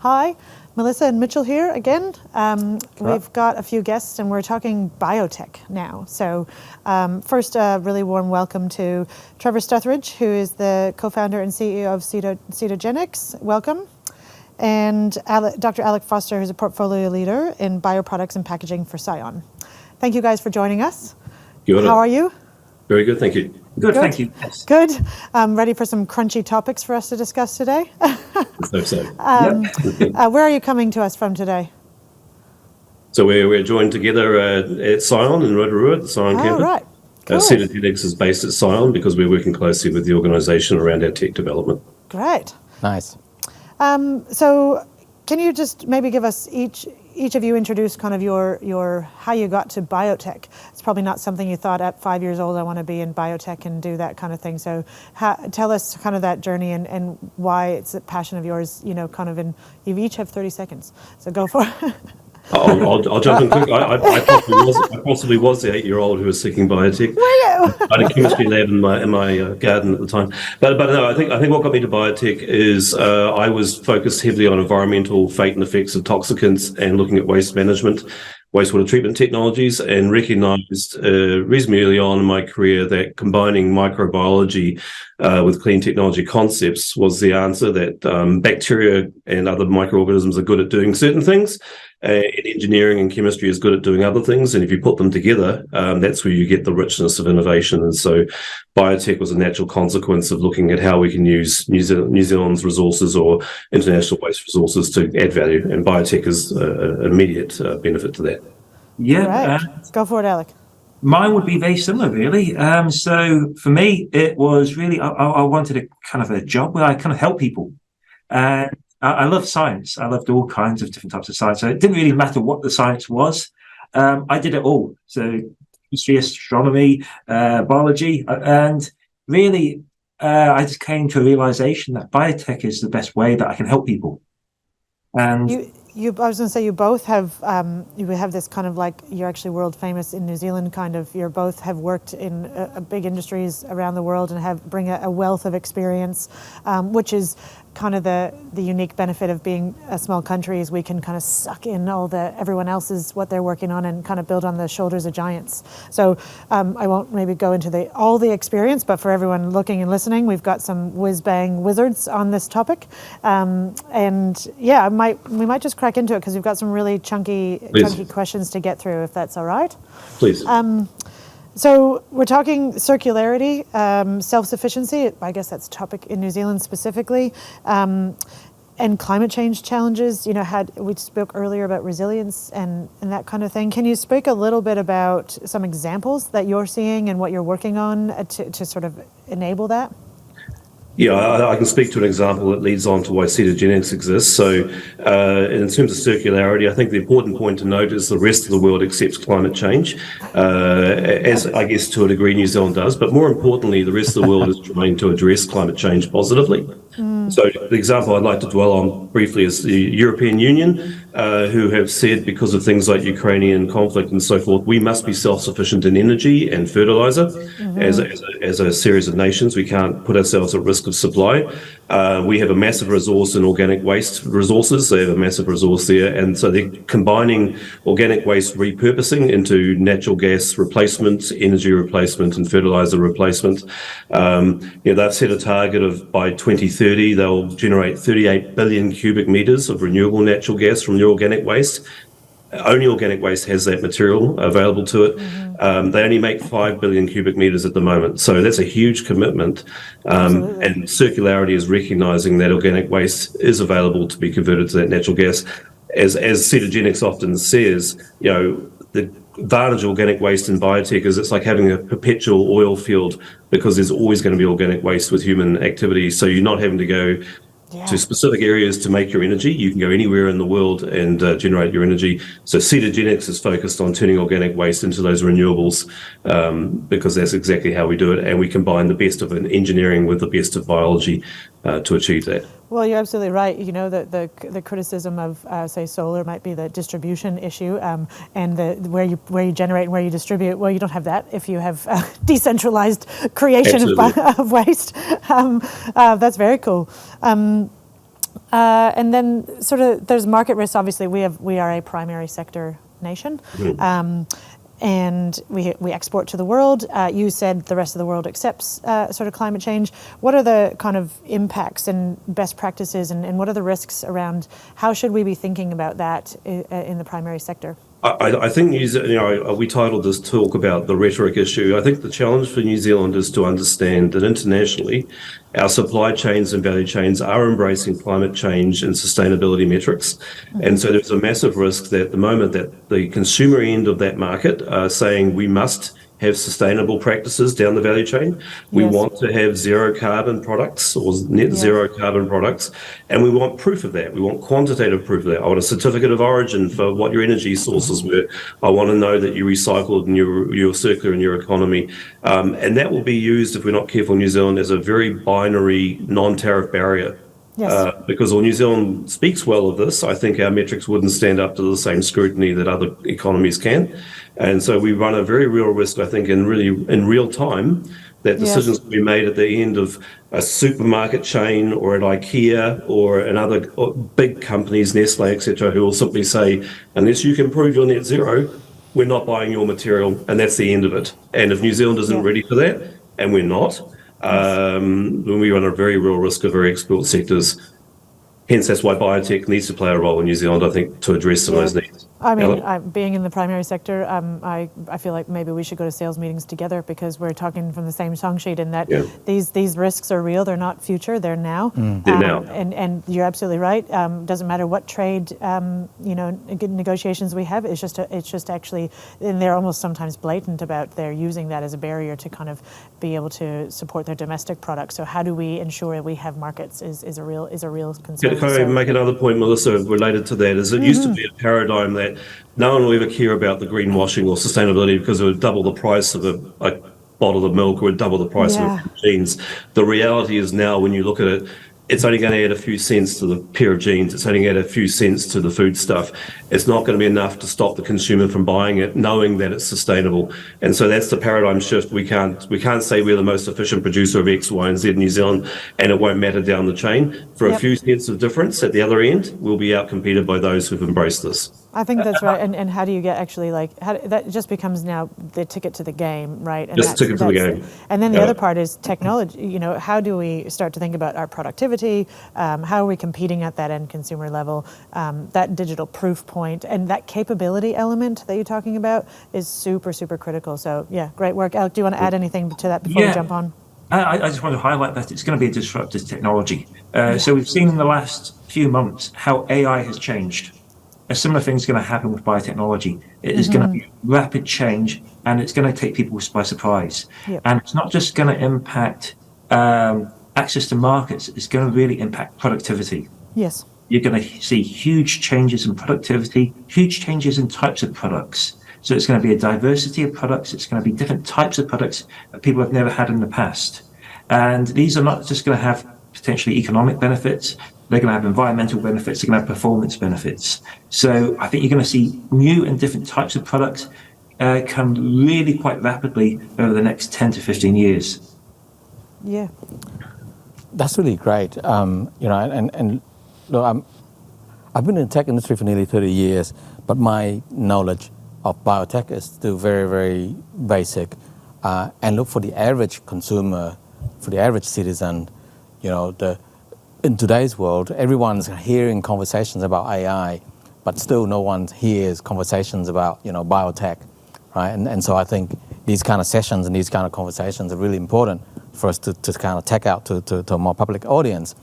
Hi, Melissa and Mitchell here again. We've got a few guests and we're talking biotech now. So first, a really warm welcome to Trevor Stuthridge, who is the co-founder and CEO of Cetogenics. Welcome. And Dr. Alec Foster, who's a portfolio leader in bioproducts and packaging for Scion. Thank you guys for joining us. How are you? Very good, thank you. Good, thank you. Yes. Good. Ready for some crunchy topics for us to discuss today? So. Where are you coming to us from today? So we're joined together at Scion in Rhetoric, the Scion campus. Right. Cool. Cetogenics is based at Scion because we're working closely with the organisation around our tech development. Great. Nice. So can you just maybe give us each of you introduce kind of your how you got to biotech? It's probably not something you thought at 5 years old, I want to be in biotech and do that kind of thing. So tell us kind of that journey and why it's a passion of yours, you each have 30 seconds. So go for it. I'll jump in quick. I possibly was the 8-year-old who was seeking biotech. Were you? I had a chemistry lab in my garden at the time. But no, I think what got me to biotech is I was focused heavily on environmental fate and effects of toxicants and looking at waste management, wastewater treatment technologies, and recognised reasonably early on in my career that combining microbiology with clean technology concepts was the answer, that bacteria and other microorganisms are good at doing certain things, and engineering and chemistry is good at doing other things, and if you put them together, that's where you get the richness of innovation. And so biotech was a natural consequence of looking at how we can use New Zealand's resources or international waste resources to add value, and biotech is an immediate benefit to that. Yeah. Right. Go for it, Alec. Mine would be very similar, really. So for me, it was really, I wanted a kind of a job where I kind of help people. And I love science. I loved all kinds of different types of science. So it didn't really matter what the science was. I did it all. So history, astronomy, biology. And really, I just came to a realization that biotech is the best way that I can help people. And I was going to say, you both have you have this kind of like, you're actually world famous in New Zealand, kind of. You both have worked in big industries around the world and bring a wealth of experience, which is kind of the unique benefit of being a small country, is we can kind of suck in everyone else's, what they're working on, and kind of build on the shoulders of giants. So I won't maybe go into all the experience, but for everyone looking and listening, we've got some whiz-bang wizards on this topic. And yeah, we might just crack into it because we've got some really chunky questions to get through, if that's all right. Please. So we're talking circularity, self-sufficiency. I guess that's a topic in New Zealand specifically, and climate change challenges. We spoke earlier about resilience and that kind of thing. Can you speak a little bit about some examples that you're seeing and what you're working on to sort of enable that? Yeah, I can speak to an example that leads on to why Cetogenics exists. So in terms of circularity, I think the important point to note is the rest of the world accepts climate change, as I guess to a degree New Zealand does, but more importantly, the rest of the world is trying to address climate change positively. So the example I'd like to dwell on briefly is the European Union, who have said, because of things like Ukrainian conflict and so forth, we must be self-sufficient in energy and fertilizer. As a series of nations. We can't put ourselves at risk of supply. We have a massive resource in organic waste resources. They have a massive resource there. And so they're combining organic waste repurposing into natural gas replacement, energy replacement, and fertilizer replacement. They've set a target of by 2030, they'll generate 38 billion cubic meters of renewable natural gas from the organic waste. Only organic waste has that material available to it. They only make 5 billion cubic meters at the moment. So that's a huge commitment. And circularity is recognizing that organic waste is available to be converted to that natural gas. As Cetogenics often says, the advantage of organic waste in biotech is it's like having a perpetual oil field, because there's always going to be organic waste with human activity. So you're not having to go to specific areas to make your energy. You can go anywhere in the world and generate your energy. So Cetogenics is focused on turning organic waste into those renewables, because that's exactly how we do it. And we combine the best of engineering with the best of biology to achieve that. Well, you're absolutely right. The criticism of, say, solar might be the distribution issue, and where you generate and where you distribute. Well, you don't have that if you have decentralized creation of waste. That's very cool. And then sort of there's market risks. Obviously, we are a primary sector nation. And we export to the world. You said the rest of the world accepts sort of climate change. What are the kind of impacts and best practices, and what are the risks around how should we be thinking about that in the primary sector? I think we titled this talk about the rhetoric issue. I think the challenge for New Zealand is to understand that internationally, our supply chains and value chains are embracing climate change and sustainability metrics. And so there's a massive risk that the moment that the consumer end of that market are saying we must have sustainable practices down the value chain. We want to have zero carbon products or net zero carbon products, and we want proof of that. We want quantitative proof of that. I want a certificate of origin for what your energy sources were. I want to know that you recycled and you're circular in your economy. And that will be used, if we're not careful in New Zealand, as a very binary non-tariff barrier. Because while New Zealand speaks well of this, I think our metrics wouldn't stand up to the same scrutiny that other economies can. And so we run a very real risk, I think, in real time, that decisions will be made at the end of a supermarket chain or at IKEA or another big companies, Nestle, etc., who will simply say, unless you can prove your net zero, we're not buying your material, and that's the end of it. And if New Zealand isn't ready for that, and we're not, then we run a very real risk of very export sectors. Hence, that's why biotech needs to play a role in New Zealand, I think, to address some of those needs. I mean, being in the primary sector, I feel like maybe we should go to sales meetings together, because we're talking from the same song sheet in that these risks are real. They're not future. They're now. They're now. And you're absolutely right. Doesn't matter what trade negotiations we have. It's just actually, and they're almost sometimes blatant about they're using that as a barrier to kind of be able to support their domestic products. So how do we ensure we have markets is a real concern. Can I make another point, Melissa, related to that? Is it used to be a paradigm that no one will ever care about the greenwashing or sustainability because it would double the price of a bottle of milk, or it would double the price of jeans. The reality is now, when you look at it, it's only going to add a few cents to the pair of jeans. It's only going to add a few cents to the food stuff. It's not going to be enough to stop the consumer from buying it, knowing that it's sustainable. And so that's the paradigm shift. We can't say we're the most efficient producer of X, Y, and Z in New Zealand, and it won't matter down the chain. For a few cents of difference at the other end, we'll be outcompeted by those who've embraced this. I think that's right. And how do you get actually that just becomes now the ticket to the game, right? And just ticket to the game. And then the other part is technology. How do we start to think about our productivity? How are we competing at that end consumer level? That digital proof point and that capability element that you're talking about is super, super critical. So yeah, great work. Alec, do you want to add anything to that before we jump on? I just want to highlight that it's going to be a disruptive technology. So we've seen in the last few months how AI has changed. A similar thing is going to happen with biotechnology. It is going to be rapid change, and it's going to take people by surprise. And it's not just going to impact access to markets, it's going to really impact productivity. Yes. You're going to see huge changes in productivity, huge changes in types of products. So it's going to be a diversity of products. It's going to be different types of products that people have never had in the past. And these are not just going to have potentially economic benefits. They're going to have environmental benefits. They're going to have performance benefits. So I think you're going to see new and different types of products come really quite rapidly over the next 10 to 15 years. Yeah. That's really great. And look, I've been in the tech industry for nearly 30 years, but my knowledge of biotech is still very, very basic. And look, for the average consumer, for the average citizen, in today's world, everyone's hearing conversations about AI, but still no one hears conversations about, biotech, right? And so I think these kind of sessions and these kind of conversations are really important for us to kind of take out to a more public audience.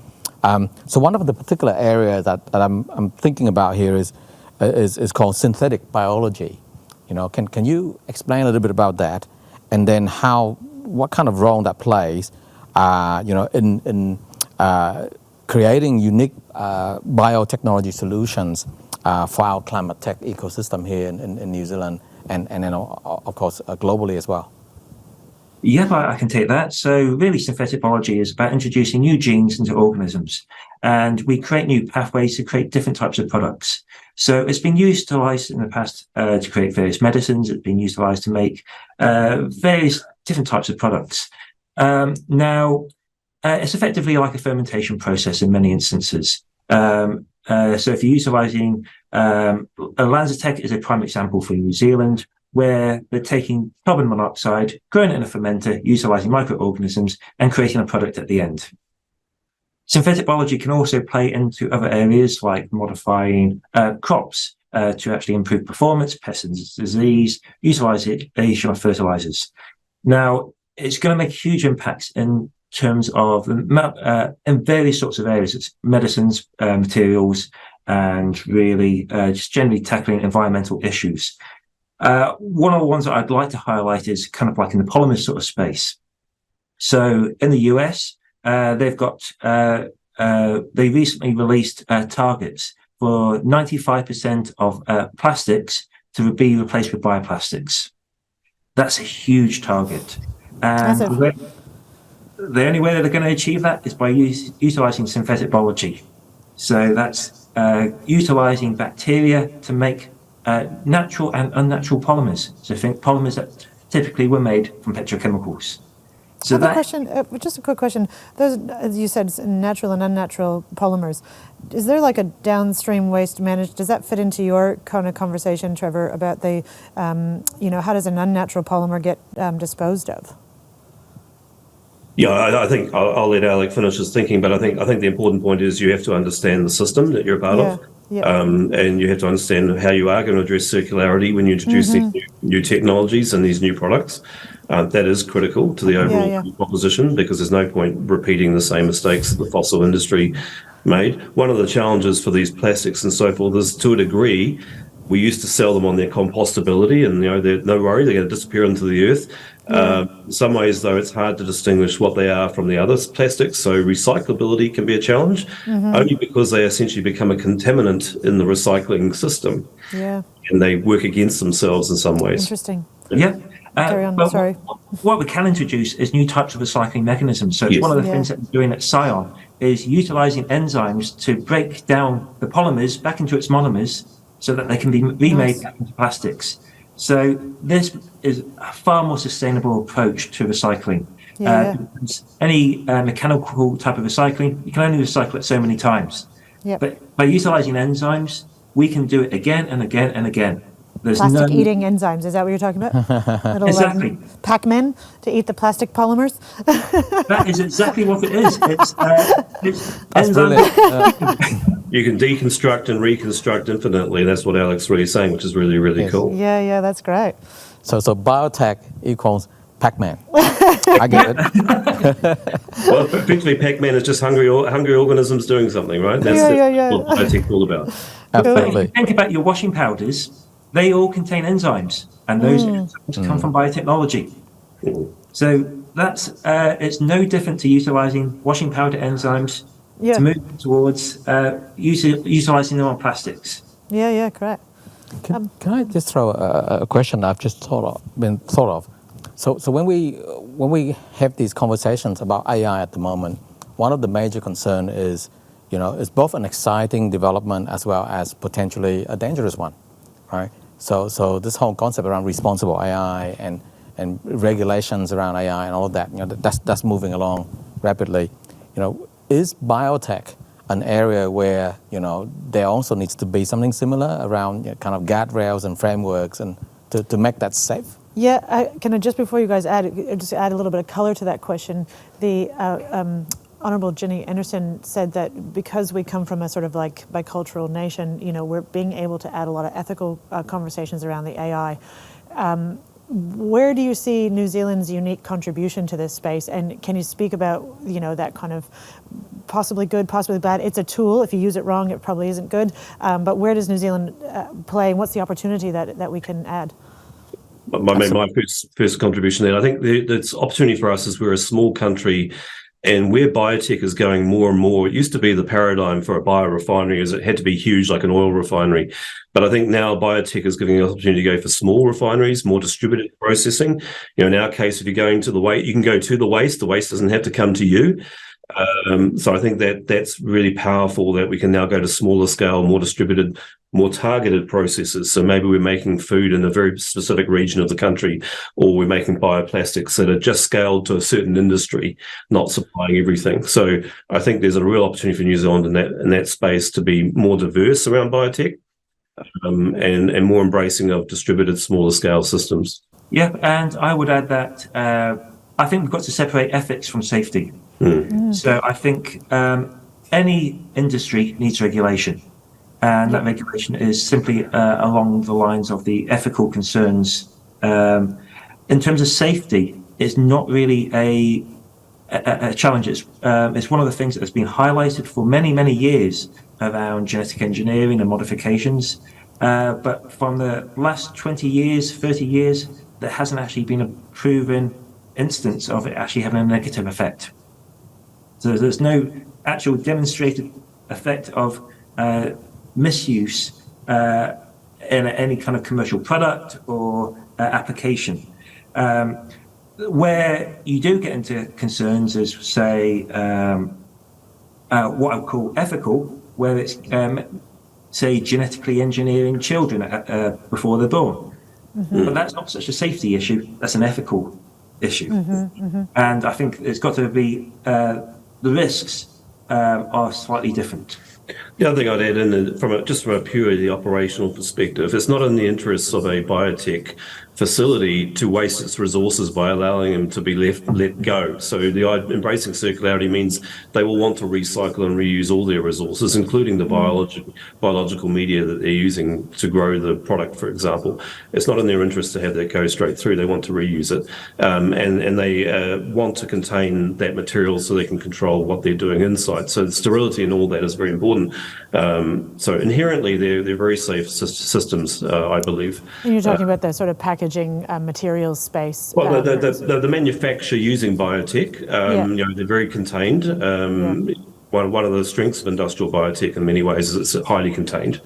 So one of the particular areas that I'm thinking about here is called synthetic biology. Can you explain a little bit about that, and then what kind of role that plays, in creating unique biotechnology solutions for our climate tech ecosystem here in New Zealand, and then of course globally as well. Yeah, I can take that. So really, synthetic biology is about introducing new genes into organisms, and we create new pathways to create different types of products. So it's been utilized in the past to create various medicines. It's been utilized to make various different types of products. Now, it's effectively like a fermentation process in many instances. So if you're utilising Lanzatech is a prime example for New Zealand, where they're taking carbon monoxide, growing it in a fermenter, utilising microorganisms, and creating a product at the end. Synthetic biology can also play into other areas like modifying crops to actually improve performance, pest and disease, utilisation of fertilizers. Now, it's going to make huge impacts in terms of in various sorts of areas. It's medicines, materials, and really just generally tackling environmental issues. One of the ones that I'd like to highlight is kind of like in the polymer sort of space. So in the US, they've got they recently released targets for 95% of plastics to be replaced with bioplastics. That's a huge target. And the only way that they're going to achieve that is by utilizing synthetic biology. So that's utilizing bacteria to make natural and unnatural polymers. So think polymers that typically were made from petrochemicals. So I have a question, just a quick question. Those, as you said, natural and unnatural polymers. Is there like a downstream waste management? Does that fit into your kind of conversation, Trevor, about the, how does an unnatural polymer get disposed of? Yeah, I think I'll let Alec finish his thinking, but I think the important point is you have to understand the system that you're a part of. Yeah. And you have to understand how you are going to address circularity when you introduce these new technologies and these new products. That is critical to the overall proposition, because there's no point repeating the same mistakes that the fossil industry made. One of the challenges for these plastics and so forth is, to a degree, we used to sell them on their compostability, and they're no worry, they're going to disappear into the earth. In some ways, though, it's hard to distinguish what they are from the other plastics, so recyclability can be a challenge, only because they essentially become a contaminant in the recycling system. Yeah. And they work against themselves in some ways. Interesting. Yeah. Carry on, sorry. What we can introduce is new types of recycling mechanisms. So one of the things that we're doing at Scion is utilising enzymes to break down the polymers back into its monomers so that they can be remade back into plastics. So this is a far more sustainable approach to recycling. Any mechanical type of recycling, you can only recycle it so many times. But by utilising enzymes, we can do it again and again and again. There's plastic-eating enzymes, is that what you're talking about? Exactly. Like Pac-Man to eat the plastic polymers? That is exactly what it is. It's You can deconstruct and reconstruct infinitely. That's what Alex is really saying, which is really, really cool. Yeah, that's great. So biotech equals Pac-Man. I get it. Well, effectively, Pac-Man is just hungry organisms doing something, right? That's what biotech's all about. Absolutely. If you think about your washing powders, they all contain enzymes, and those enzymes come from biotechnology. So that's it's no different to utilizing washing powder enzymes to move towards utilizing them on plastics. Yeah, correct. Can I just throw a question I've just been thought of? So when we have these conversations about AI at the moment, one of the major concern is, it's both an exciting development as well as potentially a dangerous one, right? So this whole concept around responsible AI and regulations around AI and all of that, that's moving along rapidly. Is biotech an area where there also needs to be something similar around kind of guardrails and frameworks and to make that safe? Yeah, can I just before you guys add a little bit of color to that question? The Honorable Ginny Anderson said that because we come from a sort of like bicultural nation, we're being able to add a lot of ethical conversations around the AI. Where do you see New Zealand's unique contribution to this space? And can you speak about, that kind of possibly good, possibly bad? It's a tool. If you use it wrong, it probably isn't good. But where does New Zealand play, and what's the opportunity that we can add? My first contribution there, I think the opportunity for us is we're a small country, and where biotech is going more and more, it used to be the paradigm for a biorefinery is it had to be huge like an oil refinery. But I think now biotech is giving an opportunity to go for small refineries, more distributed processing. In our case, if you're going to the waste, you can go to the waste. The waste doesn't have to come to you. So I think that that's really powerful, that we can now go to smaller scale, more distributed, more targeted processes. So maybe we're making food in a very specific region of the country, or we're making bioplastics that are just scaled to a certain industry, not supplying everything. So I think there's a real opportunity for New Zealand in that space to be more diverse around biotech, and more embracing of distributed, smaller scale systems. Yeah, and I would add that I think we've got to separate ethics from safety. So I think any industry needs regulation, and that regulation is simply along the lines of the ethical concerns. In terms of safety, it's not really a challenge. It's one of the things that has been highlighted for many, many years around genetic engineering and modifications. But from the last 20 years, 30 years, there hasn't actually been a proven instance of it actually having a negative effect. So there's no actual demonstrated effect of misuse in any kind of commercial product or application. Where you do get into concerns is, say, what I would call ethical, where it's, say, genetically engineering children before they're born. But that's not such a safety issue, that's an ethical issue. And I think it's got to be, the risks are slightly different. The other thing I'd add in, from a purely operational perspective, it's not in the interests of a biotech facility to waste its resources by allowing them to be let go. So embracing circularity means they will want to recycle and reuse all their resources, including the biological media that they're using to grow the product, for example. It's not in their interest to have that go straight through. They want to reuse it, and they want to contain that material so they can control what they're doing inside. So the sterility and all that is very important. So inherently, they're very safe systems, I believe. And you're talking about the sort of packaging materials space. Well, the manufacture using biotech, they're very contained. One of the strengths of industrial biotech in many ways is it's highly contained.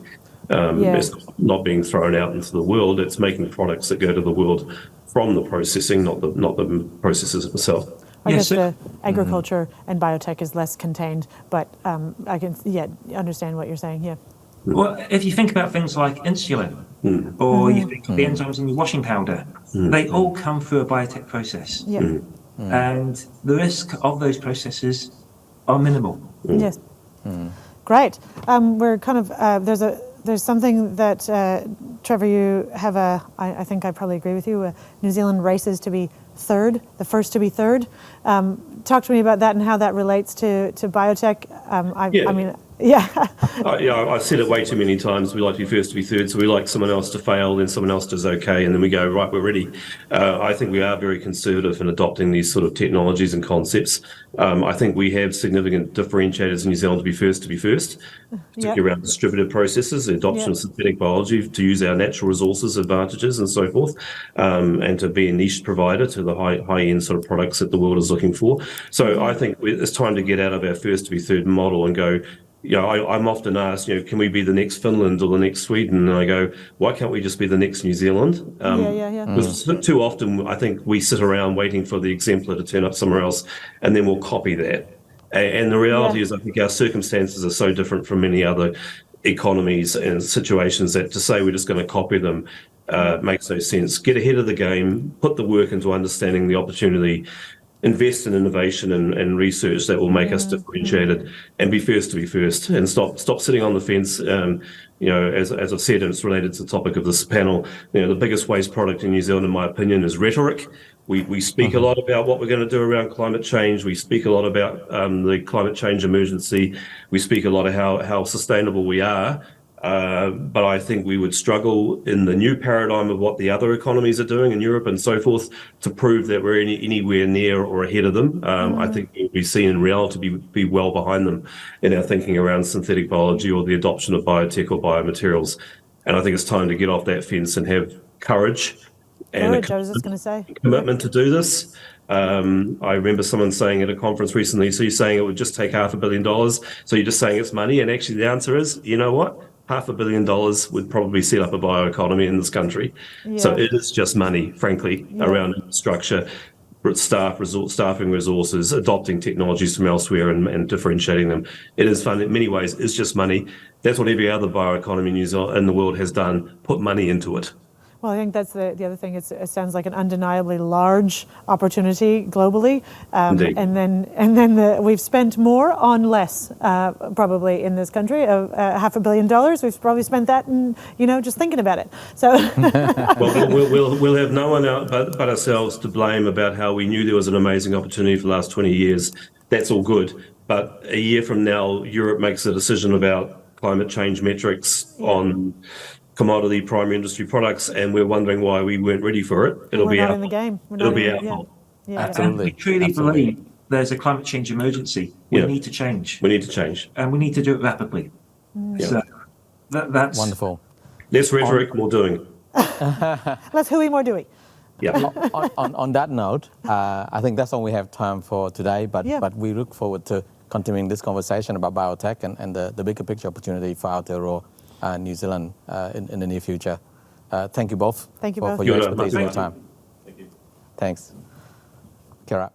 It's not being thrown out into the world. It's making products that go to the world from the processing, not the processes itself. I guess the agriculture and biotech is less contained, but I can understand what you're saying. Yeah. Well, if you think about things like insulin, or you think of the enzymes in your washing powder, they all come through a biotech process. And the risk of those processes are minimal. Yes. Great. We're kind of there's something that Trevor, you have I think I probably agree with you. New Zealand races to be third, the first to be third. Talk to me about that and how that relates to biotech. I mean. Yeah. I've said it way too many times. We like to be first to be third, so we like someone else to fail, then someone else does okay, and then we go, right, we're ready. I think we are very conservative in adopting these sort of technologies and concepts. I think we have significant differentiators in New Zealand to be first, particularly around distributed processes, the adoption of synthetic biology to use our natural resources, advantages, and so forth, and to be a niche provider to the high-end sort of products that the world is looking for. So I think it's time to get out of our first to be third model and go, I'm often asked, can we be the next Finland or the next Sweden? And I go, why can't we just be the next New Zealand? Because too often, I think we sit around waiting for the exemplar to turn up somewhere else, and then we'll copy that. And the reality is, I think our circumstances are so different from many other economies and situations that to say we're just going to copy them makes no sense. Get ahead of the game, put the work into understanding the opportunity, invest in innovation and research that will make us differentiated, and be first to be first, and stop sitting on the fence. As I've said, and it's related to the topic of this panel, the biggest waste product in New Zealand, in my opinion, is rhetoric. We speak a lot about what we're going to do around climate change. We speak a lot about the climate change emergency. We speak a lot of how sustainable we are. But I think we would struggle in the new paradigm of what the other economies are doing in Europe and so forth to prove that we're anywhere near or ahead of them. I think we've seen in reality be well behind them in our thinking around synthetic biology or the adoption of biotech or biomaterials. And I think it's time to get off that fence and have courage and a commitment to do this. I remember someone saying at a conference recently, so you're saying it would just take $500 million, so you're just saying it's money, and actually the answer is, you know what? $500 million would probably set up a bioeconomy in this country. So it is just money, frankly, around infrastructure. staffing resources, adopting technologies from elsewhere and differentiating them. It is fun in many ways. It's just money. That's what every other bioeconomy in the world has done. Put money into it. Well, I think that's the other thing. It sounds like an undeniably large opportunity globally, Indeed. and then we've spent more on less probably in this country. $500 million. We've probably spent that in just thinking about it. So well, we'll have no one out but ourselves to blame about how we knew there was an amazing opportunity for the last 20 years. That's all good. But a year from now, Europe makes a decision about climate change metrics on commodity primary industry products, and we're wondering why we weren't ready for it. we're not in the game. It'll be our fault. Yeah. Absolutely. And we truly Absolutely. believe there's a climate change emergency. We need to change. We need to change. And we need to do it rapidly. So that's Wonderful. Less rhetoric, more doing. Less hooey, more doing. Yeah. On that note, I think that's all we have time for today, but we look forward to continuing this conversation about biotech and the bigger picture opportunity for Aotearoa New Zealand in the near future. Thank you both. Thank you both. For your Good. expertise and your Thank you. time. Thanks. Kia ora.